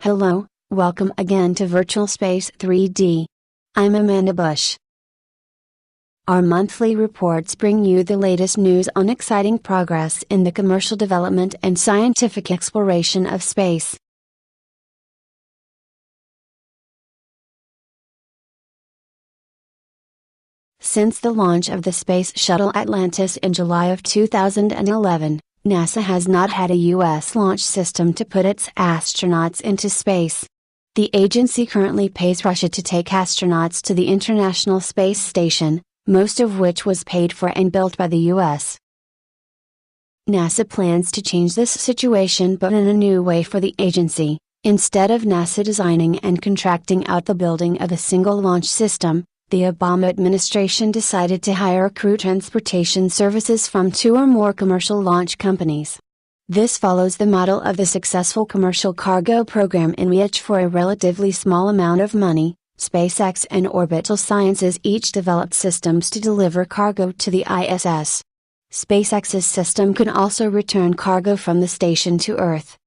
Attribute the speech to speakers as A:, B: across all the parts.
A: Hello, welcome again to Virtual Space 3D. I'm Amanda Bush. Our monthly reports bring you the latest news on exciting progress in the commercial development and scientific exploration of space. Since the launch of the Space Shuttle Atlantis in July of 2011, NASA has not had a U.S. launch system to put its astronauts into space. The agency currently pays Russia to take astronauts to the International Space Station, most of which was paid for and built by the U.S. NASA plans to change this situation, but in a new way for the agency. Instead of NASA designing and contracting out the building of a single launch system, the Obama administration decided to hire crew transportation services from 2 or more commercial launch companies. This follows the model of the successful commercial cargo program in which, for a relatively small amount of money, SpaceX and Orbital Sciences each developed systems to deliver cargo to the ISS. SpaceX's system can also return cargo from the station to Earth.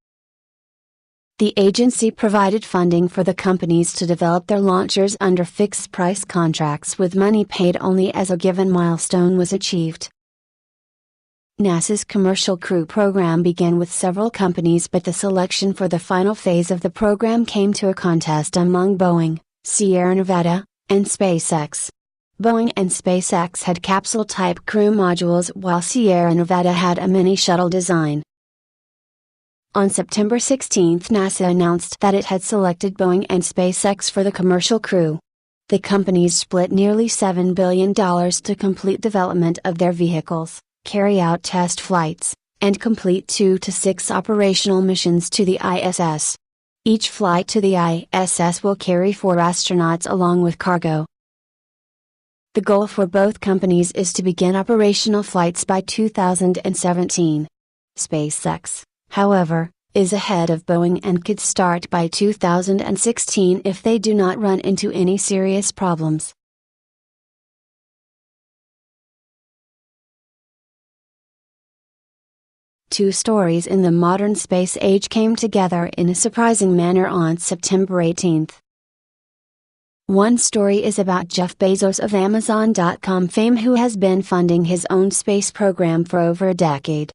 A: The agency provided funding for the companies to develop their launchers under fixed-price contracts with money paid only as a given milestone was achieved. NASA's Commercial Crew program began with several companies, but the selection for the final phase of the program came to a contest among Boeing, Sierra Nevada, and SpaceX. Boeing and SpaceX had capsule-type crew modules while Sierra Nevada had a mini-shuttle design. On September 16, NASA announced that it had selected Boeing and SpaceX for the Commercial Crew. The companies split nearly $7 billion to complete development of their vehicles, carry out test flights, and complete 2 to 6 operational missions to the ISS. Each flight to the ISS will carry 4 astronauts along with cargo. The goal for both companies is to begin operational flights by 2017. SpaceX, however, is ahead of Boeing and could start by 2016 if they do not run into any serious problems. Two stories in the modern space age came together in a surprising manner on September 18. One story is about Jeff Bezos of Amazon.com fame, who has been funding his own space program for over a decade.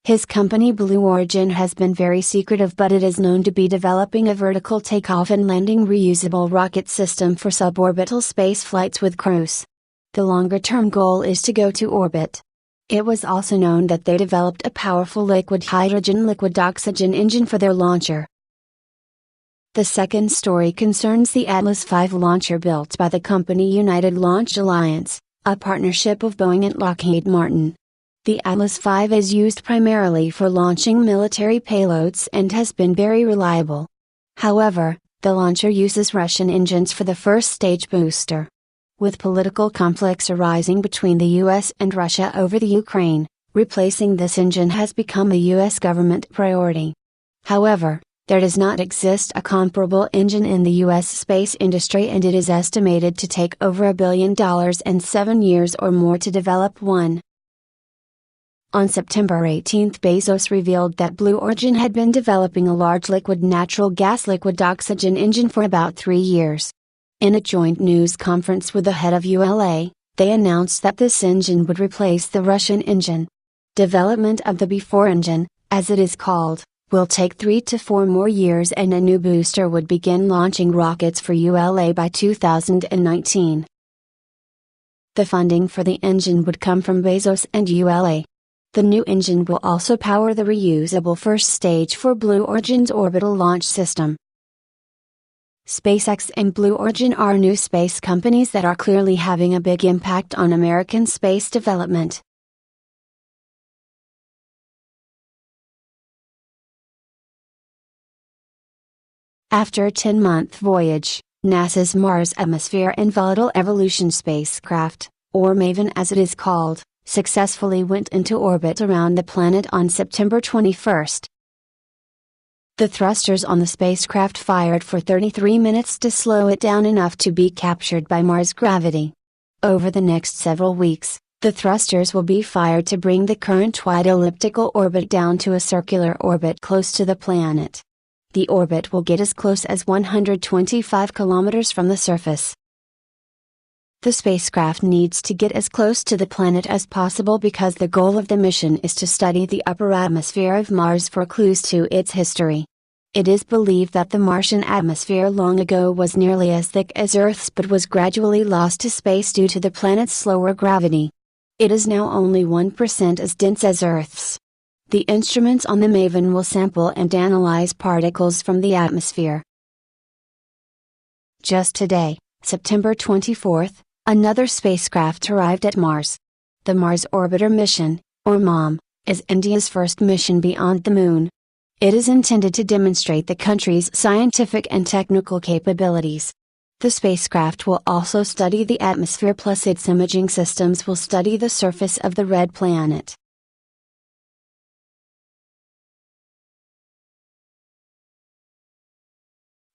A: His company Blue Origin has been very secretive, but it is known to be developing a vertical takeoff and landing reusable rocket system for suborbital space flights with crews. The longer-term goal is to go to orbit. It was also known that they developed a powerful liquid hydrogen-liquid oxygen engine for their launcher. The second story concerns the Atlas V launcher built by the company United Launch Alliance, a partnership of Boeing and Lockheed Martin. The Atlas V is used primarily for launching military payloads and has been very reliable. However, the launcher uses Russian engines for the first stage booster. With political conflicts arising between the US and Russia over the Ukraine, replacing this engine has become a US government priority. However, there does not exist a comparable engine in the US space industry, and it is estimated to take over $1 billion and 7 years or more to develop one. On September 18, Bezos revealed that Blue Origin had been developing a large liquid natural gas liquid oxygen engine for about 3 years. In a joint news conference with the head of ULA, they announced that this engine would replace the Russian engine. Development of the B4 engine, as it is called, will take 3 to 4 more years, and a new booster would begin launching rockets for ULA by 2019. The funding for the engine would come from Bezos and ULA. The new engine will also power the reusable first stage for Blue Origin's orbital launch system. SpaceX and Blue Origin are new space companies that are clearly having a big impact on American space development. After a 10-month voyage, NASA's Mars Atmosphere and Volatile Evolution spacecraft, or Maven as it is called, successfully went into orbit around the planet on September 21. The thrusters on the spacecraft fired for 33 minutes to slow it down enough to be captured by Mars gravity. Over the next several weeks, the thrusters will be fired to bring the current wide elliptical orbit down to a circular orbit close to the planet. The orbit will get as close as 125 kilometers from the surface. The spacecraft needs to get as close to the planet as possible because the goal of the mission is to study the upper atmosphere of Mars for clues to its history. It is believed that the Martian atmosphere long ago was nearly as thick as Earth's but was gradually lost to space due to the planet's slower gravity. It is now only 1% as dense as Earth's. The instruments on the Maven will sample and analyze particles from the atmosphere. Just today, September 24th, another spacecraft arrived at Mars. The Mars Orbiter mission, or MOM, is India's first mission beyond the Moon. It is intended to demonstrate the country's scientific and technical capabilities. The spacecraft will also study the atmosphere, plus its imaging systems will study the surface of the red planet.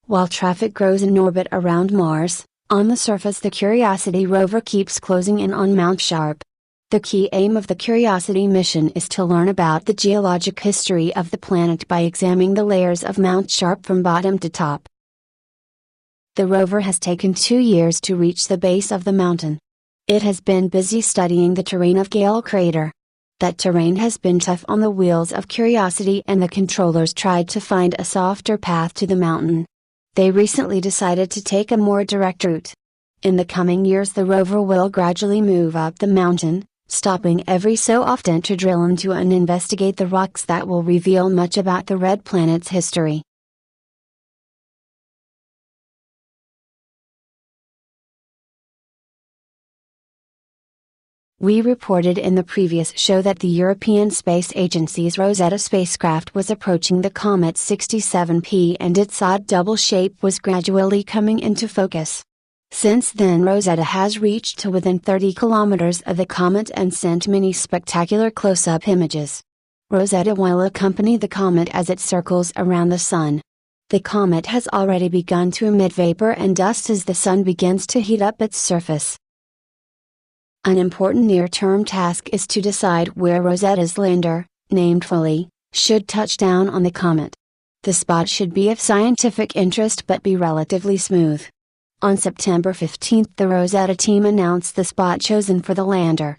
A: While traffic grows in orbit around Mars, on the surface the Curiosity rover keeps closing in on Mount Sharp. The key aim of the Curiosity mission is to learn about the geologic history of the planet by examining the layers of Mount Sharp from bottom to top. The rover has taken 2 years to reach the base of the mountain. It has been busy studying the terrain of Gale Crater. That terrain has been tough on the wheels of Curiosity and the controllers tried to find a softer path to the mountain. They recently decided to take a more direct route. In the coming years the rover will gradually move up the mountain, stopping every so often to drill into and investigate the rocks that will reveal much about the red planet's history. We reported in the previous show that the European Space Agency's Rosetta spacecraft was approaching the Comet 67P and its odd double shape was gradually coming into focus. Since then Rosetta has reached to within 30 kilometers of the comet and sent many spectacular close-up images. Rosetta will accompany the comet as it circles around the Sun. The comet has already begun to emit vapor and dust as the Sun begins to heat up its surface. An important near-term task is to decide where Rosetta's lander, named Foley, should touch down on the comet. The spot should be of scientific interest but be relatively smooth. On September 15 the Rosetta team announced the spot chosen for the lander.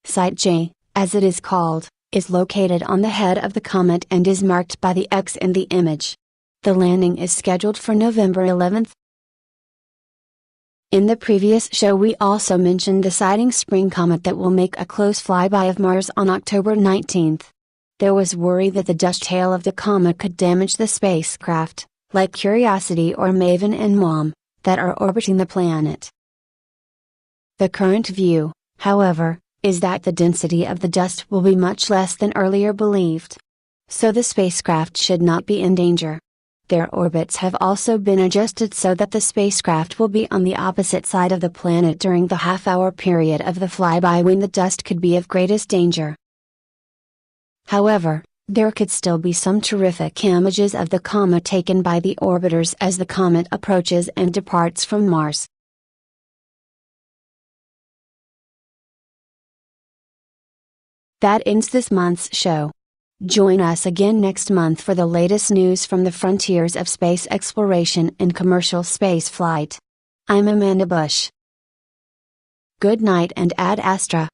A: Site J, as it is called, is located on the head of the comet and is marked by the X in the image. The landing is scheduled for November 11. In the previous show we also mentioned the sighting spring comet that will make a close flyby of Mars on October 19. There was worry that the dust tail of the comet could damage the spacecraft, like Curiosity or Maven and MOM, that are orbiting the planet. The current view, however, is that the density of the dust will be much less than earlier believed. So the spacecraft should not be in danger. Their orbits have also been adjusted so that the spacecraft will be on the opposite side of the planet during the half-hour period of the flyby when the dust could be of greatest danger. However, there could still be some terrific images of the comet taken by the orbiters as the comet approaches and departs from Mars. That ends this month's show. Join us again next month for the latest news from the frontiers of space exploration and commercial space flight. I'm Amanda Bush. Good night and ad astra.